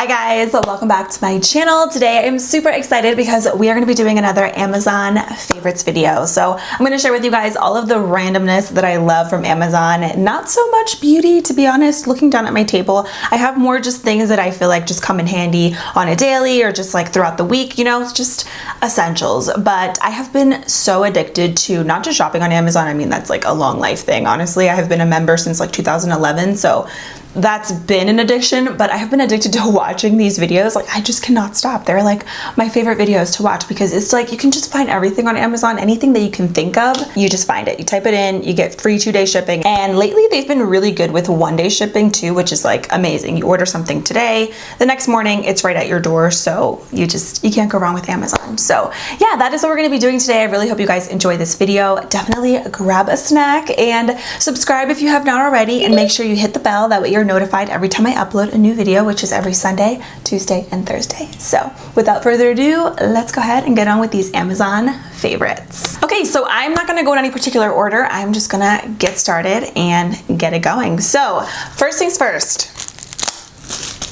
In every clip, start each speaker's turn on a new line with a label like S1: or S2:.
S1: Hi guys, welcome back to my channel. Today I am super excited because we are going to be doing another Amazon favorites video. So I'm going to share with you guys all of the randomness that I love from Amazon. Not so much beauty, to be honest. Looking down at my table, I have more just things that I feel like just come in handy on a daily or just like throughout the week, you know, it's just essentials. But I have been so addicted to not just shopping on Amazon. I mean, that's like a long life thing. Honestly, I have been a member since like 2011. So that's been an addiction, but I have been addicted to watching these videos. Like, I just cannot stop. They're like my favorite videos to watch because it's like you can just find everything on Amazon. Anything that you can think of, you just find it. You type it in, you get free 2-day shipping. And lately they've been really good with 1-day shipping too, which is like amazing. You order something today, the next morning it's right at your door. So you can't go wrong with Amazon. So yeah, that is what we're gonna be doing today. I really hope you guys enjoy this video. Definitely grab a snack and subscribe if you have not already, and make sure you hit the bell. That way you're notified every time I upload a new video, which is every Sunday, Tuesday, and Thursday. So without further ado, let's go ahead and get on with these Amazon favorites. Okay, so I'm not gonna go in any particular order. I'm just gonna get started and get it going. So first things first,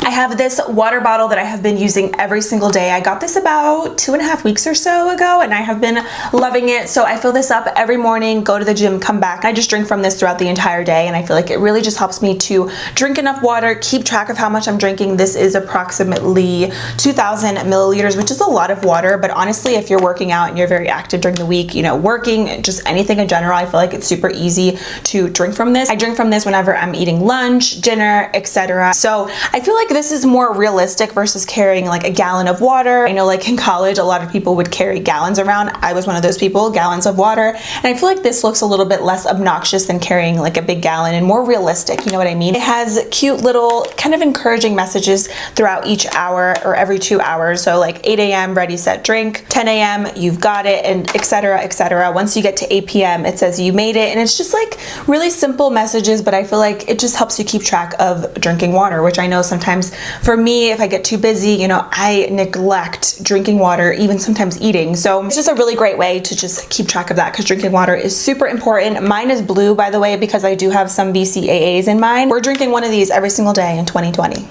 S1: I have this water bottle that I have been using every single day. I got this about 2.5 weeks or so ago, and I have been loving it. So I fill this up every morning, go to the gym, come back. I just drink from this throughout the entire day, and I feel like it really just helps me to drink enough water, keep track of how much I'm drinking. This is approximately 2,000 milliliters, which is a lot of water, but honestly, if you're working out and you're very active during the week, you know, working, just anything in general, I feel like it's super easy to drink from this. I drink from this whenever I'm eating lunch, dinner, etc. So I feel like this is more realistic versus carrying like a gallon of water. I know like in college, a lot of people would carry gallons around. I was one of those people, gallons of water. And I feel like this looks a little bit less obnoxious than carrying like a big gallon and more realistic, you know what I mean? It has cute little kind of encouraging messages throughout each hour or every 2 hours. So like 8 a.m. ready, set, drink, 10 a.m. you've got it, and etc., etc. Once you get to 8 p.m. it says you made it, and it's just like really simple messages, but I feel like it just helps you keep track of drinking water, which I know sometimes for me, if I get too busy, you know, I neglect drinking water, even sometimes eating. So it's just a really great way to just keep track of that, because drinking water is super important. Mine is blue, by the way, because I do have some BCAAs in mine. We're drinking one of these every single day in 2020.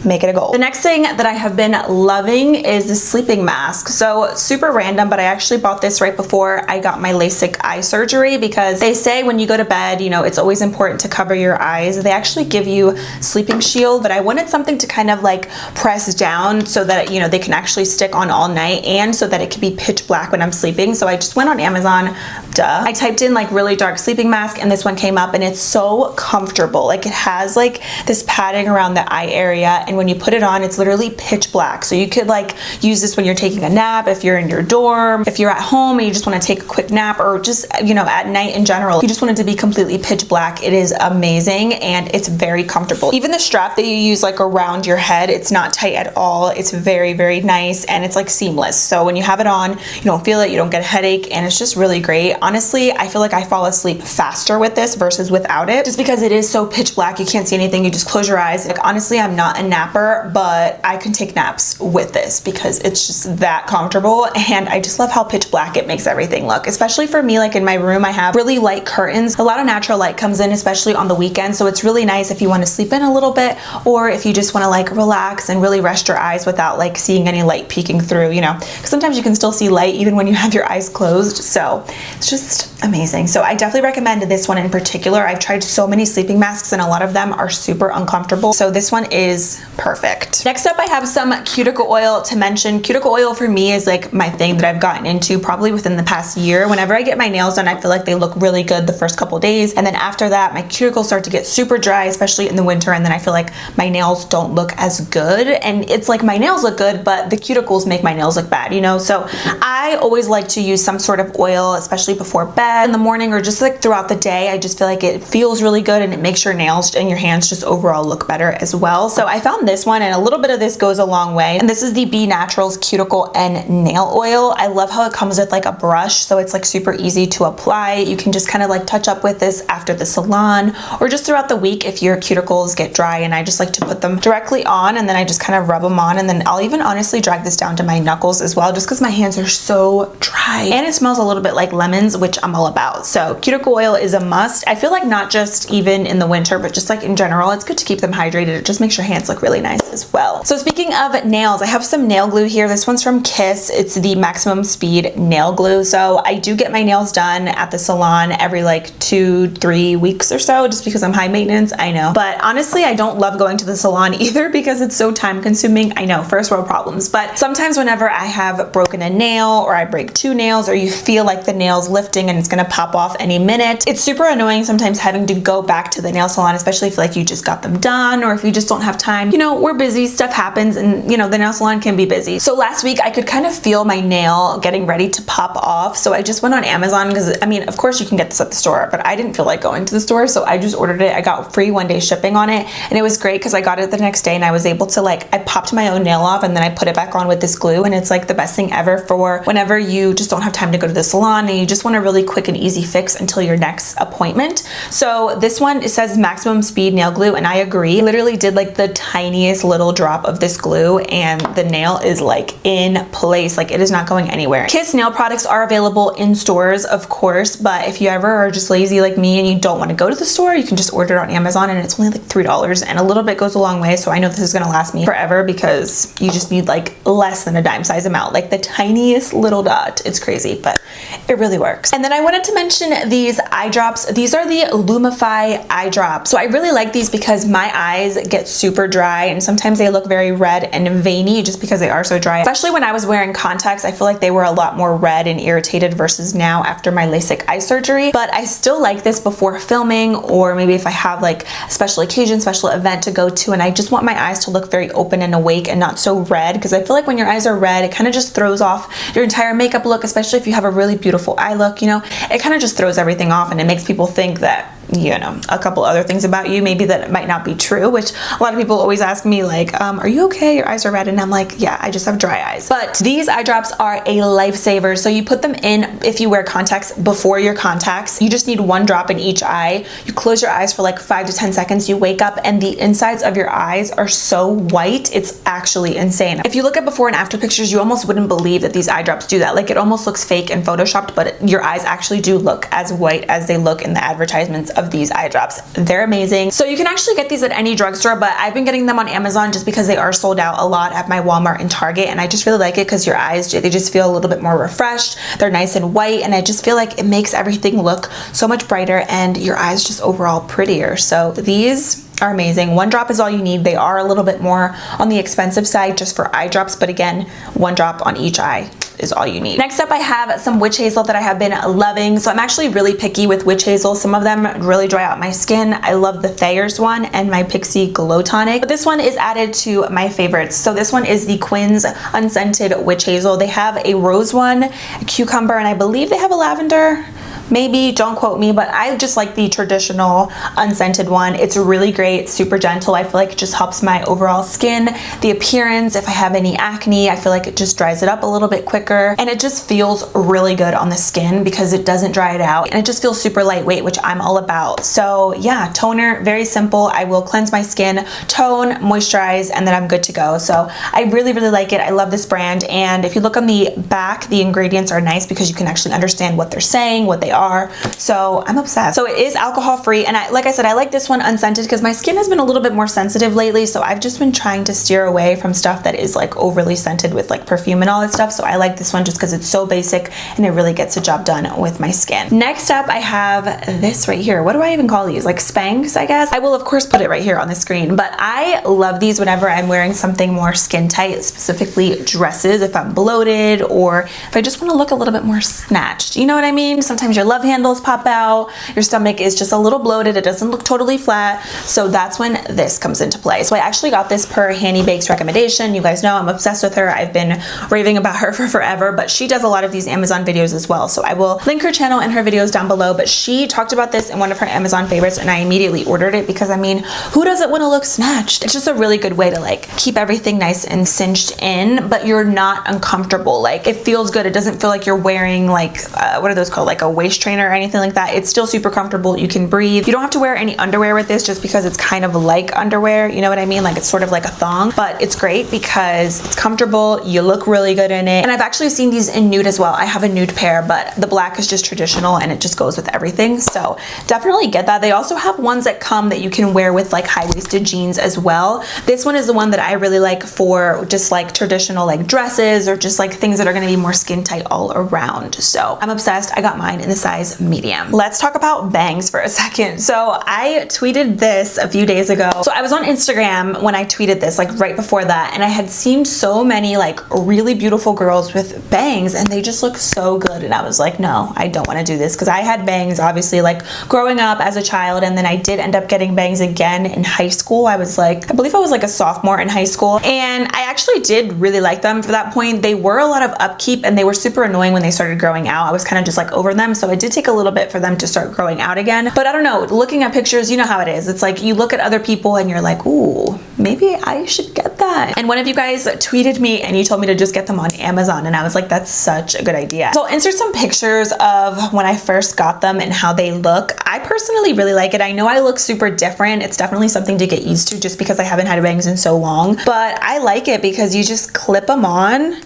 S1: Make it a goal. The next thing that I have been loving is the sleeping mask. So super random, but I actually bought this right before I got my LASIK eye surgery, because they say when you go to bed, you know, it's always important to cover your eyes. They actually give you sleeping shield, but I wanted something to kind of like press down so that, you know, they can actually stick on all night, and so that it can be pitch black when I'm sleeping. So I just went on Amazon, I typed in like really dark sleeping mask, and this one came up, and it's so comfortable. Like, it has like this padding around the eye area, and when you put it on, it's literally pitch black. So you could like use this when you're taking a nap, if you're in your dorm, if you're at home and you just want to take a quick nap, or just, you know, at night in general, you just want it to be completely pitch black. It is amazing, and it's very comfortable. Even the strap that you use like around your head, it's not tight at all. It's very, very nice, and it's like seamless. So when you have it on, you don't feel it, you don't get a headache, and it's just really great. Honestly, I feel like I fall asleep faster with this versus without it, just because it is so pitch black. You can't see anything. You just close your eyes. Like, honestly, I'm not a napper, but I can take naps with this because it's just that comfortable, and I just love how pitch black it makes everything look. Especially for me, like in my room, I have really light curtains. A lot of natural light comes in, especially on the weekend, so it's really nice if you want to sleep in a little bit, or if you just want to like relax and really rest your eyes without like seeing any light peeking through, you know, because sometimes you can still see light even when you have your eyes closed. So it's just amazing. So I definitely recommend this one in particular. I've tried so many sleeping masks, and a lot of them are super uncomfortable, so this one is perfect. Next up, I have some cuticle oil to mention. Cuticle oil for me is like my thing that I've gotten into probably within the past year. Whenever I get my nails done, I feel like they look really good the first couple days, and then after that my cuticles start to get super dry, especially in the winter, and then I feel like my nails don't look as good. And it's like my nails look good, but the cuticles make my nails look bad, you know? So I always like to use some sort of oil, especially before bed, in the morning, or just like throughout the day. I just feel like it feels really good, and it makes your nails and your hands just overall look better as well. So I found this one, and a little bit of this goes a long way, and this is the B Naturals Cuticle and Nail Oil. I love how it comes with like a brush, so it's like super easy to apply. You can just kind of like touch up with this after the salon, or just throughout the week if your cuticles get dry, and I just like to put them directly on, and then I just kind of rub them on, and then I'll even honestly drag this down to my knuckles as well, just because my hands are so dry, and it smells a little bit like lemons, which I'm all about. So cuticle oil is a must. I feel like not just even in the winter, but just like in general, it's good to keep them hydrated. It just makes your hands look really really nice as well. So speaking of nails, I have some nail glue here. This one's from Kiss. It's the maximum speed nail glue. So I do get my nails done at the salon every like 2-3 weeks or so, just because I'm high maintenance, I know. But honestly, I don't love going to the salon either because it's so time consuming. I know, first world problems. But sometimes whenever I have broken a nail or I break 2 nails, or you feel like the nail's lifting and it's gonna pop off any minute, it's super annoying sometimes having to go back to the nail salon, especially if like you just got them done or if you just don't have time. You know, we're busy, stuff happens, and you know, the nail salon can be busy. So last week I could kind of feel my nail getting ready to pop off. So I just went on Amazon because I mean, of course you can get this at the store, but I didn't feel like going to the store. So I just ordered it. I got free 1-day shipping on it. And it was great because I got it the next day and I was able to like, I popped my own nail off and then I put it back on with this glue. And it's like the best thing ever for whenever you just don't have time to go to the salon and you just want a really quick and easy fix until your next appointment. So this one, it says maximum speed nail glue, and I agree. I literally did like the tiniest little drop of this glue and the nail is like in place. Like it is not going anywhere. Kiss nail products are available in stores, of course, but if you ever are just lazy like me and you don't want to go to the store, you can just order it on Amazon and it's only like $3, and a little bit goes a long way. So I know this is gonna last me forever because you just need like less than a dime size amount, like the tiniest little dot. It's crazy, but it really works. And then I wanted to mention these eye drops. These are the Lumify eye drops. So I really like these because my eyes get super dry and sometimes they look very red and veiny just because they are so dry. Especially when I was wearing contacts, I feel like they were a lot more red and irritated versus now after my LASIK eye surgery. But I still like this before filming, or maybe if I have like a special occasion, special event to go to, and I just want my eyes to look very open and awake and not so red, because I feel like when your eyes are red, it kind of just throws off your entire makeup look, especially if you have a really beautiful eye look, you know, it kind of just throws everything off and it makes people think that, you know, a couple other things about you, maybe that it might not be true, which a lot of people always ask me like, are you okay? Your eyes are red. And I'm like, yeah, I just have dry eyes. But these eye drops are a lifesaver. So you put them in if you wear contacts before your contacts. You just need 1 drop in each eye. You close your eyes for like 5 to 10 seconds. You wake up and the insides of your eyes are so white. It's actually insane. If you look at before and after pictures, you almost wouldn't believe that these eye drops do that. Like it almost looks fake and photoshopped, but your eyes actually do look as white as they look in the advertisements of these eye drops. They're amazing. So you can actually get these at any drugstore, but I've been getting them on Amazon just because they are sold out a lot at my Walmart and Target, and I just really like it because your eyes, they just feel a little bit more refreshed. They're nice and white, and I just feel like it makes everything look so much brighter and your eyes just overall prettier. So these are amazing. 1 drop is all you need. They are a little bit more on the expensive side just for eye drops, but again, 1 drop on each eye is all you need. Next up, I have some witch hazel that I have been loving. So I'm actually really picky with witch hazel. Some of them really dry out my skin. I love the Thayer's one and my Pixie Glow Tonic, but this one is added to my favorites. So this one is the Quinn's Unscented Witch Hazel. They have a rose one, a cucumber, and I believe they have a lavender. Maybe, don't quote me, but I just like the traditional unscented one. It's really great, super gentle. I feel like it just helps my overall skin, the appearance. If I have any acne, I feel like it just dries it up a little bit quicker, and it just feels really good on the skin because it doesn't dry it out, and it just feels super lightweight, which I'm all about. So yeah, toner, very simple. I will cleanse my skin, tone, moisturize, and then I'm good to go. So I really, really like it. I love this brand, and if you look on the back, the ingredients are nice because you can actually understand what they're saying, what they are. So I'm obsessed. So it is alcohol free, and like I said, I like this one unscented because my skin has been a little bit more sensitive lately, so I've just been trying to steer away from stuff that is like overly scented with like perfume and all that stuff. So I like this one just because it's so basic and it really gets the job done with my skin. Next up, I have this right here. What do I even call these? Like Spanx, I guess. I will of course put it right here on the screen, but I love these whenever I'm wearing something more skin tight, specifically dresses, if I'm bloated or if I just want to look a little bit more snatched. You know what I mean? Sometimes your love handles pop out, your stomach is just a little bloated, it doesn't look totally flat, so that's when this comes into play. So I actually got this per Hanny Bake's recommendation. You guys know I'm obsessed with her. I've been raving about her for forever, but she does a lot of these Amazon videos as well, so I will link her channel and her videos down below. But she talked about this in one of her Amazon favorites, and I immediately ordered it because I mean, who doesn't want to look snatched? It's just a really good way to like keep everything nice and cinched in, but you're not uncomfortable. Like it feels good. It doesn't feel like you're wearing like what are those called, like a waist waist trainer or anything like that. It's still super comfortable. You can breathe. You don't have to wear any underwear with this just because it's kind of like underwear, you know what I mean? Like it's sort of like a thong, but it's great because it's comfortable. You look really good in it. And I've actually seen these in nude as well. I have a nude pair, but the black is just traditional and it just goes with everything. So definitely get that. They also have ones that come that you can wear with like high-waisted jeans as well. This one is the one that I really like for just like traditional like dresses or just like things that are going to be more skin tight all around. So I'm obsessed. I got mine in the size medium. Let's talk about bangs for a second. So I tweeted this a few days ago. So I was on Instagram when I tweeted this, like right before that, and I had seen so many like really beautiful girls with bangs and they just look so good, and I was like, no, I don't want to do this, because I had bangs obviously like growing up as a child, and then I did end up getting bangs again in high school. I was like, I believe I was like a sophomore in high school, and I actually did really like them for that point. They were a lot of upkeep and they were super annoying when they started growing out. I was kind of just like over them, so it did take a little bit for them to start growing out again. But I don't know, looking at pictures, you know how it is. It's like you look at other people and you're like, ooh, maybe I should get that. And one of you guys tweeted me and you told me to just get them on Amazon, and I was like, that's such a good idea. So I'll insert some pictures of when I first got them and how they look. I personally really like it. I know I look super different. It's definitely something to get used to just because I haven't had bangs in so long, but I like it because you just clip them on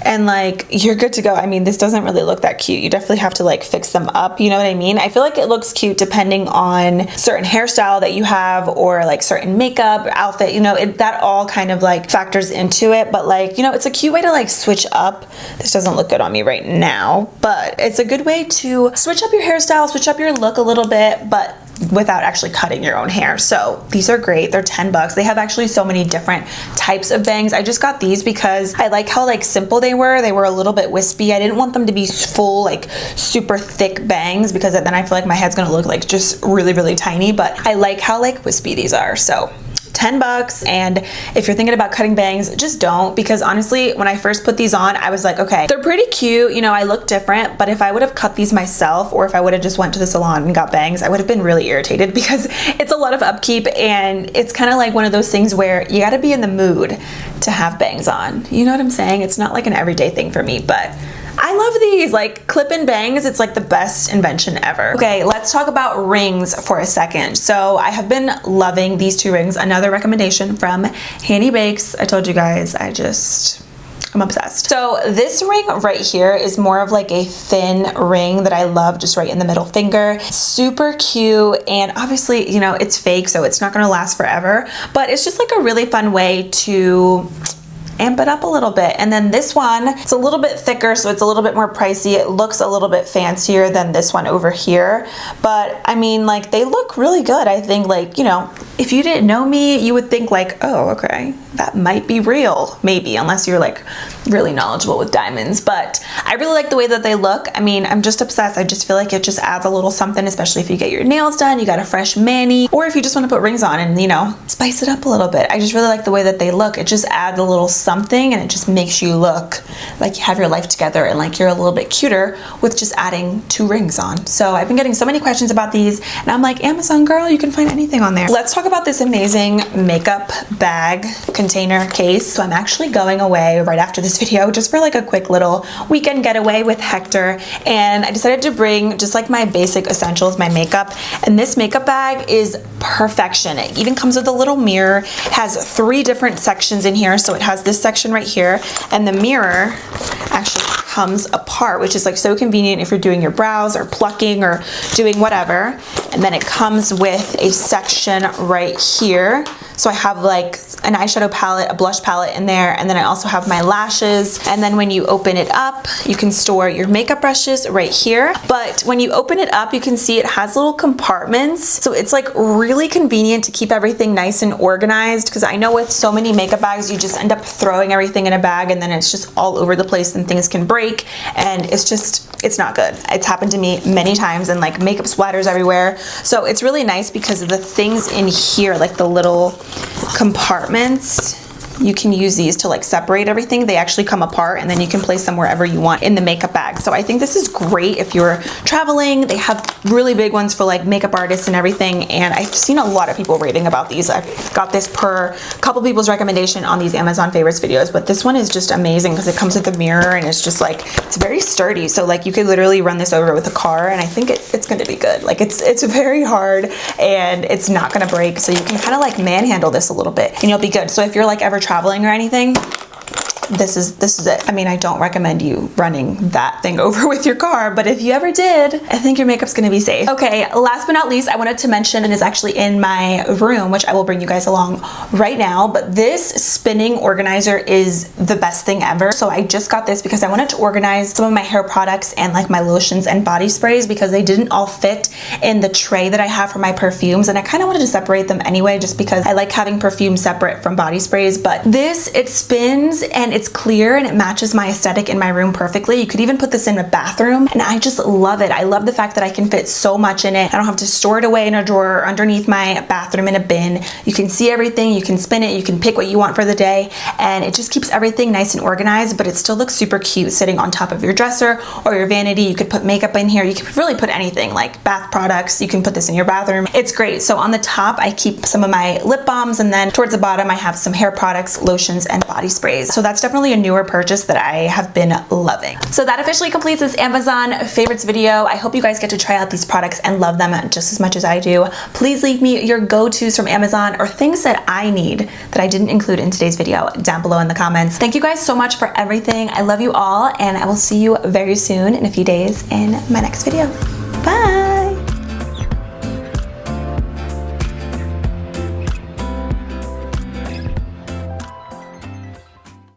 S1: and like you're good to go. I mean, this doesn't really look that cute. You definitely have to like fix them up, you know what I mean? I feel like it looks cute depending on certain hairstyle that you have or like certain makeup, outfit, you know, that all kind of like factors into it. But like, you know, it's a cute way to like switch up. This doesn't look good on me right now, but it's a good way to switch up your hairstyle, switch up your look a little bit, but without actually cutting your own hair. So these are great. They're 10 bucks. They have actually so many different types of bangs. I just got these because I like how like simple they were. They were a little bit wispy. I didn't want them to be full, like super thick bangs, because then I feel like my head's gonna look like just really, really tiny, but I like how like wispy these are. So 10 bucks. And if you're thinking about cutting bangs, just don't, because honestly, when I first put these on, I was like, okay, they're pretty cute, you know, I look different, but if I would have cut these myself, or if I would have just went to the salon and got bangs, I would have been really irritated because it's a lot of upkeep, and it's kind of like one of those things where you got to be in the mood to have bangs on. You know what I'm saying? It's not like an everyday thing for me, but I love these, like clip-in bangs. It's like the best invention ever. Okay, let's talk about rings for a second. So I have been loving these two rings. Another recommendation from Handy Bakes. I told you guys, I'm obsessed. So this ring right here is more of like a thin ring that I love, just right in the middle finger. Super cute, and obviously, you know, it's fake, so it's not gonna last forever, but it's just like a really fun way to amp it up a little bit. And then this one, it's a little bit thicker, so it's a little bit more pricey. It looks a little bit fancier than this one over here, but I mean, like, they look really good. I think, like, you know, if you didn't know me, you would think like, oh, okay, that might be real, maybe, unless you're like really knowledgeable with diamonds. But I really like the way that they look. I mean, I'm just obsessed. I just feel like it just adds a little something, especially if you get your nails done, you got a fresh mani, or if you just want to put rings on and, you know, spice it up a little bit. I just really like the way that they look. It just adds a little something, and it just makes you look like you have your life together, and like you're a little bit cuter with just adding 2 rings on. So I've been getting so many questions about these, and I'm like, Amazon girl, you can find anything on there. Let's talk about this amazing makeup bag container case. So I'm actually going away right after this video just for like a quick little weekend getaway with Hector, and I decided to bring just like my basic essentials, my makeup, and this makeup bag is perfection. It even comes with a little mirror, has 3 different sections in here. So it has this section right here, and the mirror actually comes apart, which is like so convenient if you're doing your brows or plucking or doing whatever. And then it comes with a section right here. So I have like an eyeshadow palette, a blush palette in there, and then I also have my lashes. And then when you open it up, you can store your makeup brushes right here. But when you open it up, you can see it has little compartments. So it's like really convenient to keep everything nice and organized, because I know with so many makeup bags, you just end up throwing everything in a bag and then it's just all over the place and things can break, and it's not good. It's happened to me many times, and like makeup splatters everywhere. So it's really nice because of the things in here, like the little compartments. You can use these to like separate everything. They actually come apart, and then you can place them wherever you want in the makeup bag. So I think this is great if you're traveling. They have really big ones for like makeup artists and everything, and I've seen a lot of people raving about these. I got this per a couple people's recommendation on these Amazon favorites videos, but this one is just amazing because it comes with a mirror and it's just like, it's very sturdy. So like you could literally run this over with a car, and I think it's going to be good. Like it's very hard and it's not going to break. So you can kind of like manhandle this a little bit and you'll be good. So if you're like ever traveling or anything, this is it. I mean, I don't recommend you running that thing over with your car, but if you ever did, I think your makeup's gonna be safe. Okay, last but not least, I wanted to mention, and is actually in my room, which I will bring you guys along right now, but this spinning organizer is the best thing ever. So I just got this because I wanted to organize some of my hair products and like my lotions and body sprays because they didn't all fit in the tray that I have for my perfumes, and I kind of wanted to separate them anyway just because I like having perfume separate from body sprays. But this, it spins and it's clear and it matches my aesthetic in my room perfectly. You could even put this in a bathroom, and I just love it. I love the fact that I can fit so much in it. I don't have to store it away in a drawer or underneath my bathroom in a bin. You can see everything, you can spin it, you can pick what you want for the day, and it just keeps everything nice and organized, but it still looks super cute sitting on top of your dresser or your vanity. You could put makeup in here. You could really put anything like bath products. You can put this in your bathroom. It's great. So on the top, I keep some of my lip balms, and then towards the bottom, I have some hair products, lotions, and body sprays. So that's definitely a newer purchase that I have been loving. So that officially completes this Amazon favorites video. I hope you guys get to try out these products and love them just as much as I do. Please leave me your go-tos from Amazon or things that I need that I didn't include in today's video down below in the comments. Thank you guys so much for everything. I love you all, and I will see you very soon in a few days in my next video. Bye!